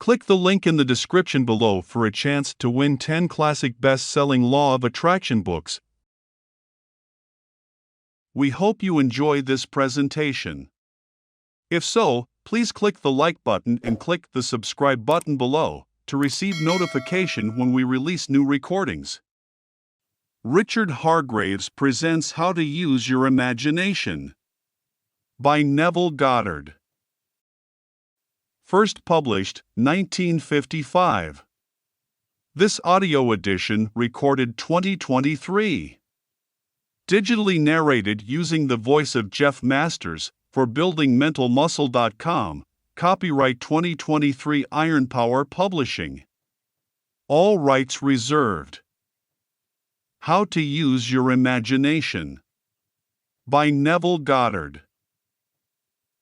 Click the link in the description below for a chance to win 10 classic best-selling Law of Attraction books. We hope you enjoy this presentation. If so, please click the like button and click the subscribe button below to receive notification when we release new recordings. Richard Hargraves presents How to Use Your Imagination by Neville Goddard. First published, 1955. This audio edition recorded 2023. Digitally narrated using the voice of Jeff Masters for buildingmentalmuscle.com. Copyright 2023 Iron Power Publishing. All rights reserved. How to Use Your Imagination by Neville Goddard.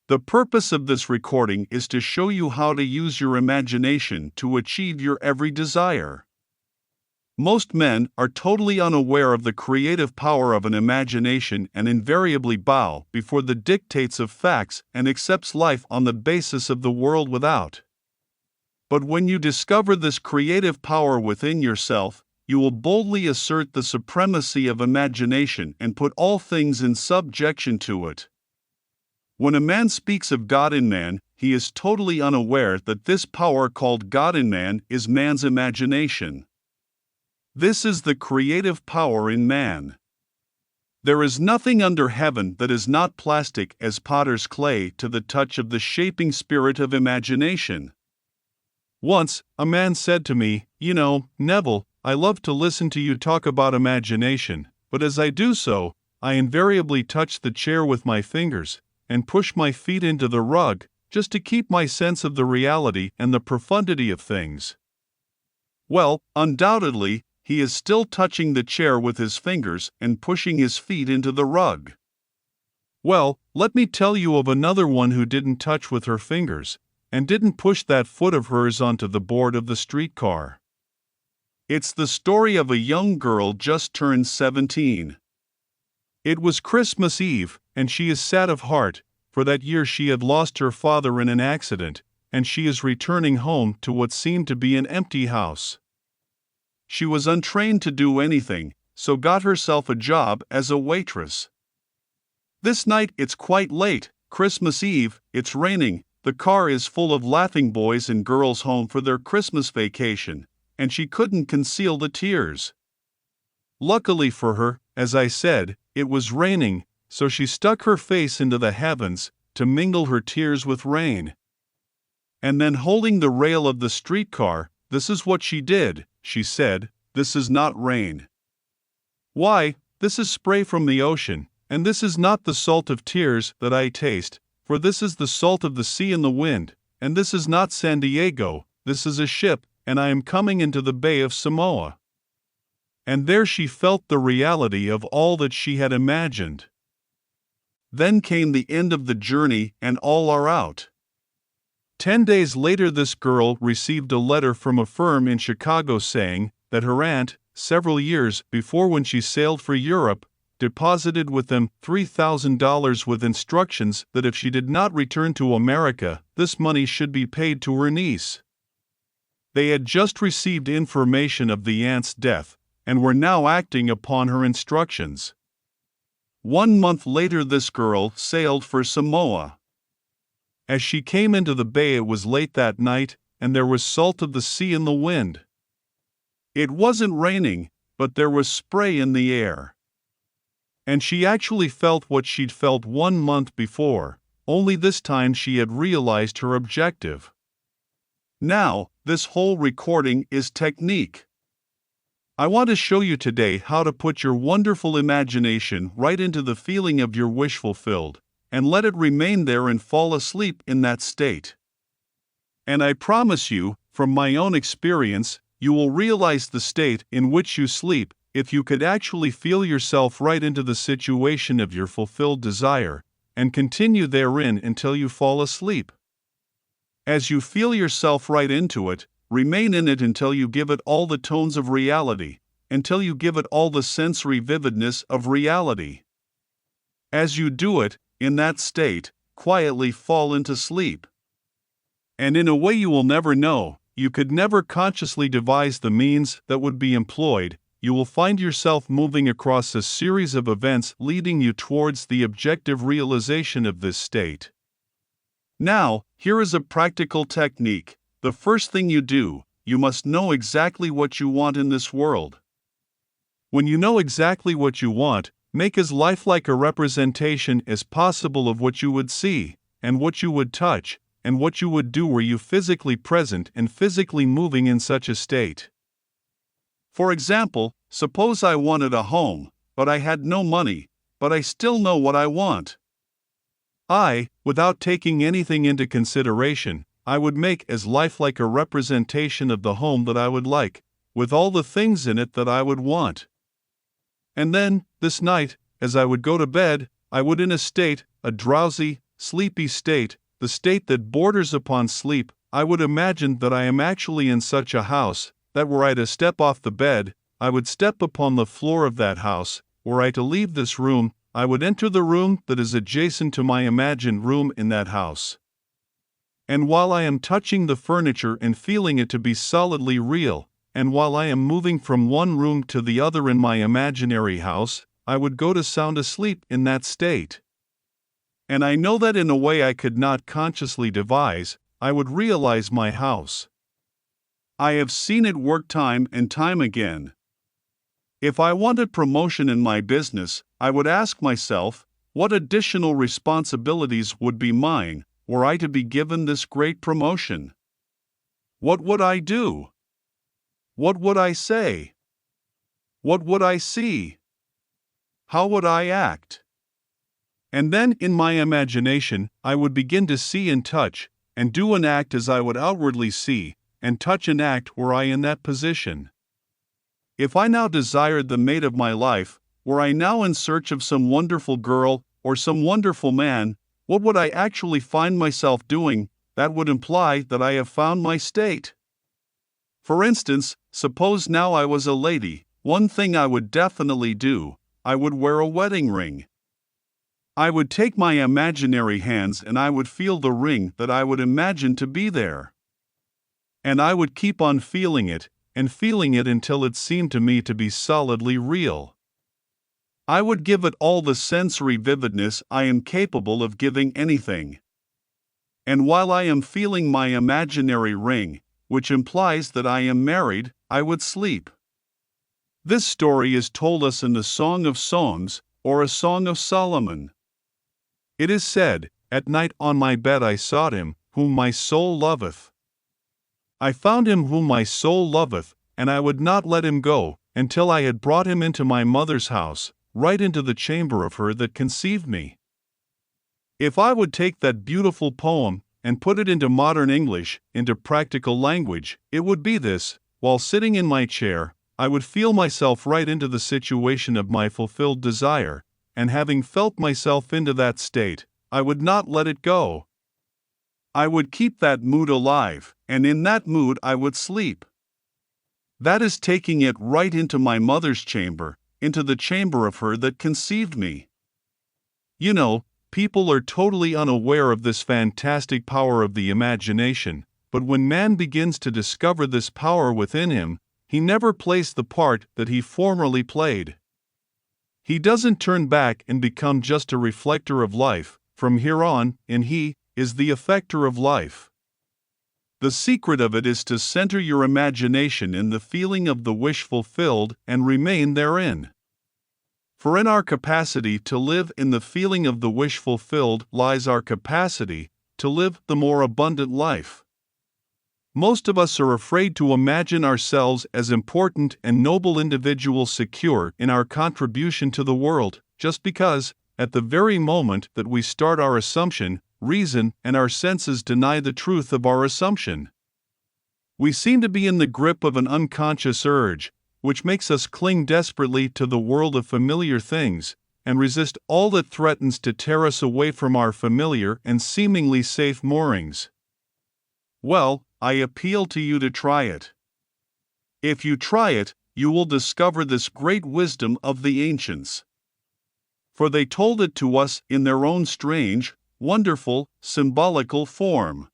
The purpose of this recording is to show you how to use your imagination to achieve your every desire. Most men are totally unaware of the creative power of an imagination and invariably bow before the dictates of facts and accepts life on the basis of the world without. But when you discover this creative power within yourself, you will boldly assert the supremacy of imagination and put all things in subjection to it. When a man speaks of God in man, he is totally unaware that this power called God in man is man's imagination. This is the creative power in man. There is nothing under heaven that is not plastic as potter's clay to the touch of the shaping spirit of imagination. Once, a man said to me, "You know, Neville, I love to listen to you talk about imagination, but as I do so, I invariably touch the chair with my fingers and push my feet into the rug, just to keep my sense of the reality and the profundity of things." Well, undoubtedly, he is still touching the chair with his fingers and pushing his feet into the rug. Well, let me tell you of another one who didn't touch with her fingers, and didn't push that foot of hers onto the board of the streetcar. It's the story of a young girl just turned 17. It was Christmas Eve, and she is sad of heart, for that year she had lost her father in an accident, and she is returning home to what seemed to be an empty house. She was untrained to do anything, so got herself a job as a waitress. This night it's quite late, Christmas Eve, it's raining, the car is full of laughing boys and girls home for their Christmas vacation, and she couldn't conceal the tears. Luckily for her, as I said, it was raining, so she stuck her face into the heavens to mingle her tears with rain. And then holding the rail of the streetcar, "This is what she did," she said, "this is not rain. Why, this is spray from the ocean, and this is not the salt of tears that I taste, for this is the salt of the sea and the wind, and this is not San Diego, this is a ship, and I am coming into the Bay of Samoa." And there she felt the reality of all that she had imagined. Then came the end of the journey and all are out. 10 days later this girl received a letter from a firm in Chicago saying that her aunt, several years before when she sailed for Europe, deposited with them $3,000 with instructions that if she did not return to America, this money should be paid to her niece. They had just received information of the aunt's death, and were now acting upon her instructions. 1 month later this girl sailed for Samoa. As she came into the bay it was late that night, and there was salt of the sea in the wind. It wasn't raining, but there was spray in the air. And she actually felt what she'd felt 1 month before, only this time she had realized her objective. Now, this whole recording is technique. I want to show you today how to put your wonderful imagination right into the feeling of your wish fulfilled, and let it remain there and fall asleep in that state. And I promise you, from my own experience, you will realize the state in which you sleep if you could actually feel yourself right into the situation of your fulfilled desire, and continue therein until you fall asleep. As you feel yourself right into it, remain in it until you give it all the tones of reality, until you give it all the sensory vividness of reality. As you do it, in that state, quietly fall into sleep. And in a way you will never know, you could never consciously devise the means that would be employed, you will find yourself moving across a series of events leading you towards the objective realization of this state. Now, here is a practical technique. The first thing you do, you must know exactly what you want in this world. When you know exactly what you want, make as lifelike a representation as possible of what you would see, and what you would touch, and what you would do were you physically present and physically moving in such a state. For example, suppose I wanted a home, but I had no money, but I still know what I want. Without taking anything into consideration, I would make as lifelike a representation of the home that I would like, with all the things in it that I would want. And then, this night, as I would go to bed, I would in a drowsy, sleepy state, the state that borders upon sleep, I would imagine that I am actually in such a house, that were I to step off the bed, I would step upon the floor of that house, were I to leave this room, I would enter the room that is adjacent to my imagined room in that house. And while I am touching the furniture and feeling it to be solidly real, and while I am moving from one room to the other in my imaginary house, I would go to sound asleep in that state. And I know that in a way I could not consciously devise, I would realize my house. I have seen it work time and time again. If I wanted promotion in my business, I would ask myself, what additional responsibilities would be mine, were I to be given this great promotion? What would I do? What would I say? What would I see? How would I act? And then, in my imagination, I would begin to see and touch, and do and act as I would outwardly see, and touch and act were I in that position. If I now desired the mate of my life, were I now in search of some wonderful girl, or some wonderful man, what would I actually find myself doing that would imply that I have found my state? For instance, suppose now I was a lady, one thing I would definitely do, I would wear a wedding ring. I would take my imaginary hands and I would feel the ring that I would imagine to be there. And I would keep on feeling it, and feeling it until it seemed to me to be solidly real. I would give it all the sensory vividness I am capable of giving anything. And while I am feeling my imaginary ring, which implies that I am married, I would sleep. This story is told us in the Song of Songs, or a Song of Solomon. It is said, "At night on my bed I sought him, whom my soul loveth. I found him whom my soul loveth, and I would not let him go, until I had brought him into my mother's house, right into the chamber of her that conceived me." If I would take that beautiful poem, and put it into modern English, into practical language, it would be this: while sitting in my chair, I would feel myself right into the situation of my fulfilled desire, and having felt myself into that state, I would not let it go. I would keep that mood alive, and in that mood I would sleep. That is taking it right into my mother's chamber, into the chamber of her that conceived me. You know, people are totally unaware of this fantastic power of the imagination, but when man begins to discover this power within him, he never plays the part that he formerly played. He doesn't turn back and become just a reflector of life. From here on, and he is the effector of life. The secret of it is to center your imagination in the feeling of the wish fulfilled and remain therein. For in our capacity to live in the feeling of the wish fulfilled lies our capacity to live the more abundant life. Most of us are afraid to imagine ourselves as important and noble individuals secure in our contribution to the world, just because, at the very moment that we start our assumption, reason and our senses deny the truth of our assumption. We seem to be in the grip of an unconscious urge, which makes us cling desperately to the world of familiar things, and resist all that threatens to tear us away from our familiar and seemingly safe moorings. Well, I appeal to you to try it. If you try it, you will discover this great wisdom of the ancients. For they told it to us in their own strange, wonderful, symbolical form.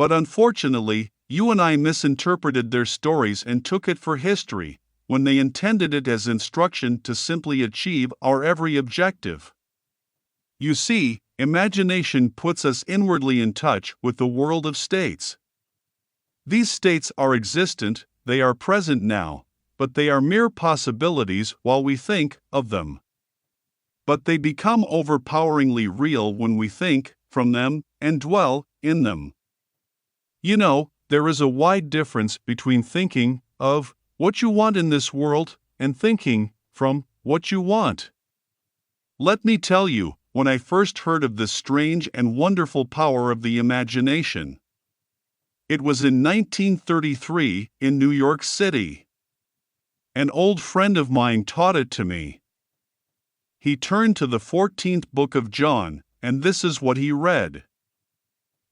But unfortunately, you and I misinterpreted their stories and took it for history, when they intended it as instruction to simply achieve our every objective. You see, imagination puts us inwardly in touch with the world of states. These states are existent, they are present now, but they are mere possibilities while we think of them. But they become overpoweringly real when we think from them and dwell in them. You know, there is a wide difference between thinking of what you want in this world and thinking from what you want. Let me tell you, when I first heard of this strange and wonderful power of the imagination. It was in 1933 in New York City. An old friend of mine taught it to me. He turned to the 14th book of John, and this is what he read.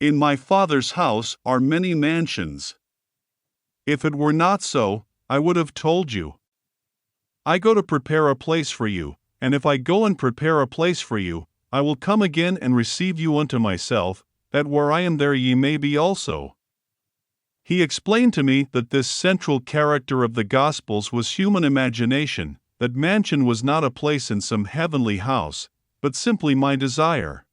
In my Father's house are many mansions. If it were not so, I would have told you. I go to prepare a place for you, and if I go and prepare a place for you, I will come again and receive you unto myself, that where I am there ye may be also. He explained to me that this central character of the Gospels was human imagination, that mansion was not a place in some heavenly house, but simply my desire.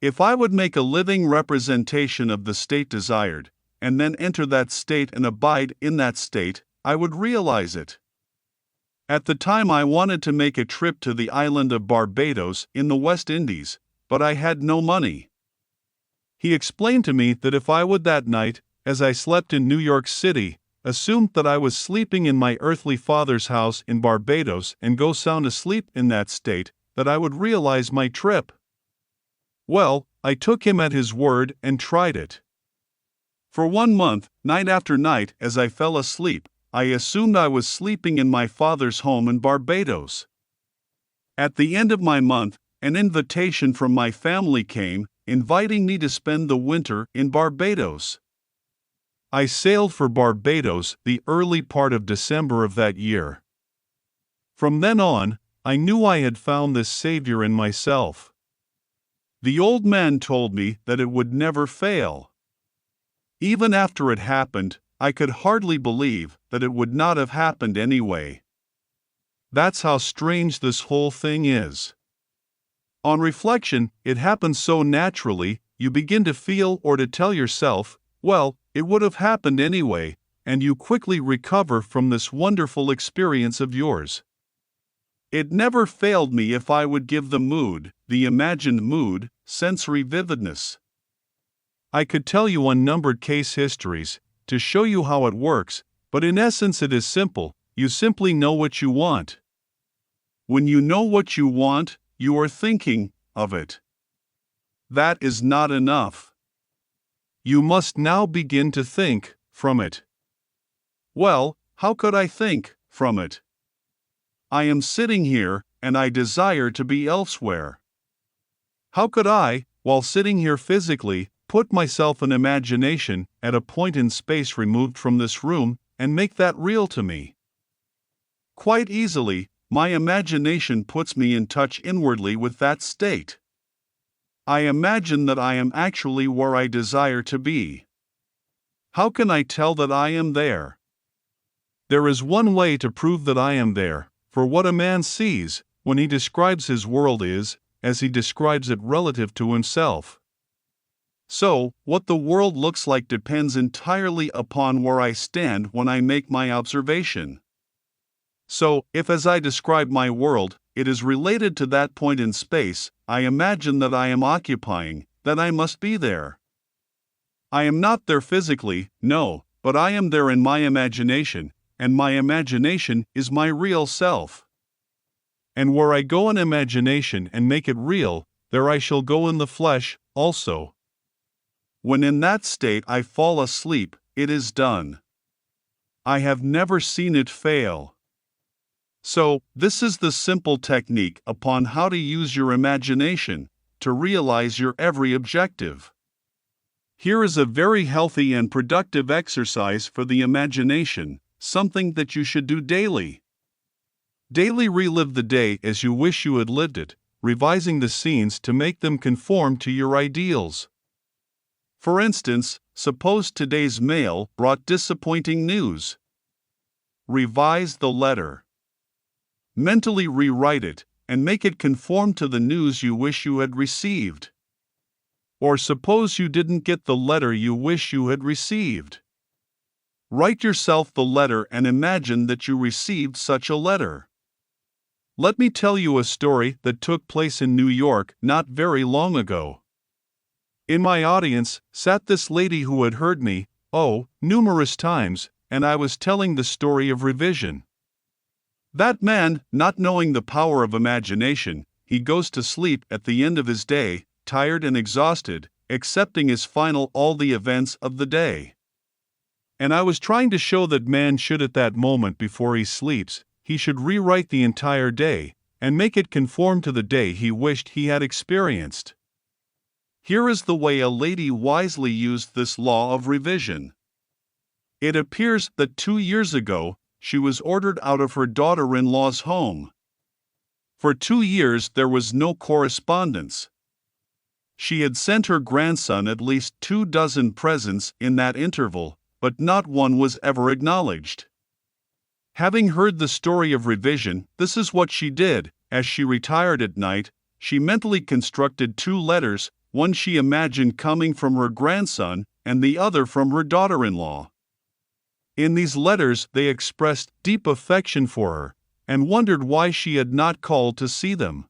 If I would make a living representation of the state desired, and then enter that state and abide in that state, I would realize it. At the time I wanted to make a trip to the island of Barbados in the West Indies, but I had no money. He explained to me that if I would that night, as I slept in New York City, assume that I was sleeping in my earthly father's house in Barbados and go sound asleep in that state, that I would realize my trip. Well, I took him at his word and tried it. For 1 month, night after night, as I fell asleep, I assumed I was sleeping in my father's home in Barbados. At the end of my month, an invitation from my family came, inviting me to spend the winter in Barbados. I sailed for Barbados the early part of December of that year. From then on, I knew I had found this Savior in myself. The old man told me that it would never fail. Even after it happened, I could hardly believe that it would not have happened anyway. That's how strange this whole thing is. On reflection, it happens so naturally, you begin to feel or to tell yourself, well, it would have happened anyway, and you quickly recover from this wonderful experience of yours. It never failed me if I would give the mood, the imagined mood, sensory vividness. I could tell you unnumbered case histories, to show you how it works, but in essence it is simple, you simply know what you want. When you know what you want, you are thinking of it. That is not enough. You must now begin to think from it. Well, how could I think from it? I am sitting here, and I desire to be elsewhere. How could I, while sitting here physically, put myself in imagination at a point in space removed from this room, and make that real to me? Quite easily, my imagination puts me in touch inwardly with that state. I imagine that I am actually where I desire to be. How can I tell that I am there? There is one way to prove that I am there, for what a man sees, when he describes his world is, as he describes it relative to himself. So, what the world looks like depends entirely upon where I stand when I make my observation. So, if as I describe my world, it is related to that point in space, I imagine that I am occupying, that I must be there. I am not there physically, no, but I am there in my imagination, and my imagination is my real self. And where I go in imagination and make it real, there I shall go in the flesh, also. When in that state I fall asleep, it is done. I have never seen it fail. So, this is the simple technique upon how to use your imagination to realize your every objective. Here is a very healthy and productive exercise for the imagination, something that you should do daily. Daily relive the day as you wish you had lived it, revising the scenes to make them conform to your ideals. For instance, suppose today's mail brought disappointing news. Revise the letter. Mentally rewrite it and make it conform to the news you wish you had received. Or suppose you didn't get the letter you wish you had received. Write yourself the letter and imagine that you received such a letter. Let me tell you a story that took place in New York not very long ago. In my audience sat this lady who had heard me, numerous times, and I was telling the story of revision. That man, not knowing the power of imagination, he goes to sleep at the end of his day, tired and exhausted, accepting as final all the events of the day. And I was trying to show that man should at that moment before he sleeps, he should rewrite the entire day, and make it conform to the day he wished he had experienced. Here is the way a lady wisely used this law of revision. It appears that 2 years ago, she was ordered out of her daughter-in-law's home. For 2 years there was no correspondence. She had sent her grandson at least 24 presents in that interval, but not one was ever acknowledged. Having heard the story of revision, this is what she did. As she retired at night, she mentally constructed 2 letters, one she imagined coming from her grandson and the other from her daughter-in-law. In these letters they expressed deep affection for her, and wondered why she had not called to see them.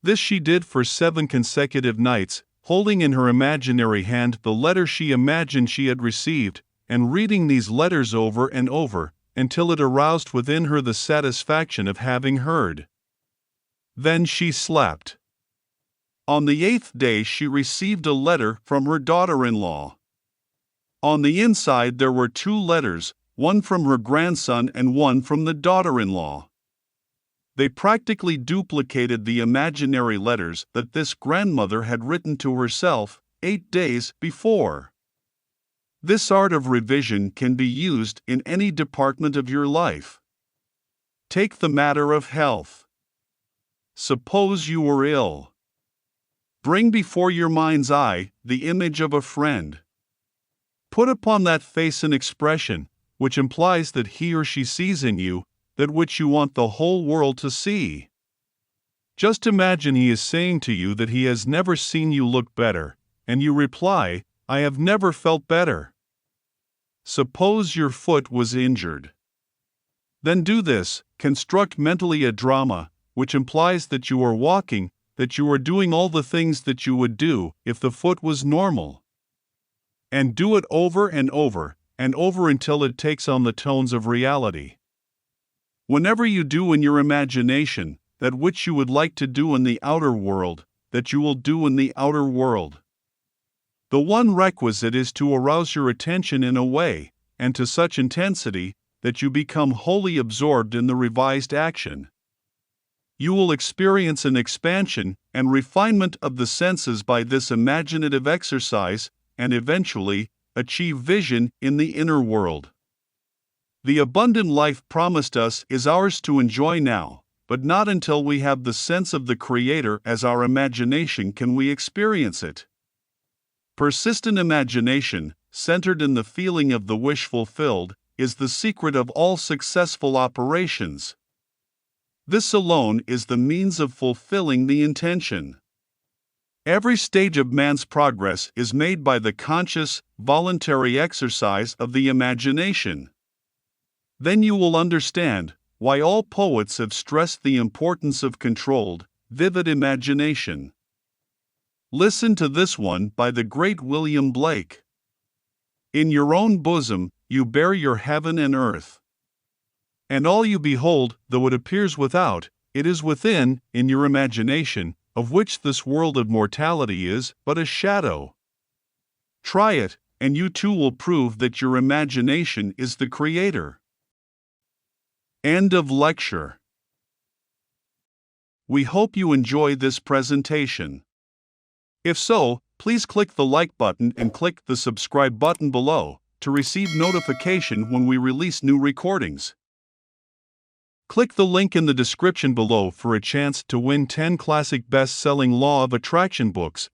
This she did for 7 consecutive nights, holding in her imaginary hand the letter she imagined she had received, and reading these letters over and over, until it aroused within her the satisfaction of having heard. Then she slept. On the 8th day she received a letter from her daughter-in-law. On the inside there were 2 letters, one from her grandson and one from the daughter-in-law. They practically duplicated the imaginary letters that this grandmother had written to herself 8 days before. This art of revision can be used in any department of your life. Take the matter of health. Suppose you were ill. Bring before your mind's eye the image of a friend. Put upon that face an expression, which implies that he or she sees in you that which you want the whole world to see. Just imagine he is saying to you that he has never seen you look better, and you reply, "I have never felt better." Suppose your foot was injured. Then do this: construct mentally a drama, which implies that you are walking, that you are doing all the things that you would do if the foot was normal. And do it over and over and over until it takes on the tones of reality. Whenever you do in your imagination that which you would like to do in the outer world, that you will do in the outer world. The one requisite is to arouse your attention in a way, and to such intensity, that you become wholly absorbed in the revised action. You will experience an expansion and refinement of the senses by this imaginative exercise, and eventually achieve vision in the inner world. The abundant life promised us is ours to enjoy now, but not until we have the sense of the Creator as our imagination can we experience it. Persistent imagination, centered in the feeling of the wish fulfilled, is the secret of all successful operations. This alone is the means of fulfilling the intention. Every stage of man's progress is made by the conscious, voluntary exercise of the imagination. Then you will understand why all poets have stressed the importance of controlled, vivid imagination. Listen to this one by the great William Blake. In your own bosom you bear your heaven and earth. And all you behold, though it appears without, it is within, in your imagination, of which this world of mortality is but a shadow. Try it, and you too will prove that your imagination is the Creator. End of lecture. We hope you enjoy this presentation. If so, please click the like button and click the subscribe button below to receive notification when we release new recordings. Click the link in the description below for a chance to win 10 classic best-selling Law of Attraction books